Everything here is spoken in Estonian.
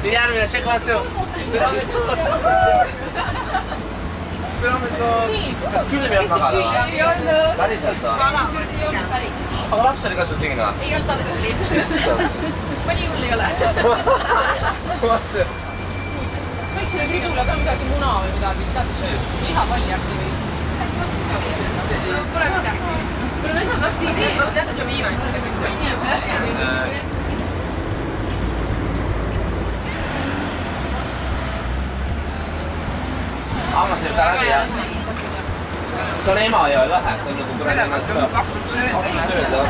Nii järgmine sekvatsioon. Tere hommikust! Tere hommikust! Kas külm ei olnud magada? Ei olnud. Päriselt või? Ei olnud päris. Aga laps oli ka sul siin või? Ei olnud alles oli. Issand. Mõni hull ei ole. Vastu. Võiks selle Kridule ka midagi muna või midagi, mida ta sööb? Lihapalli äkki või? Pole midagi. Mul on asjad vast idee. Jätab ka viina. Hammas ei võta läbi jah? See on Emajõe lähe, see on nagu kuradi ennast sööda.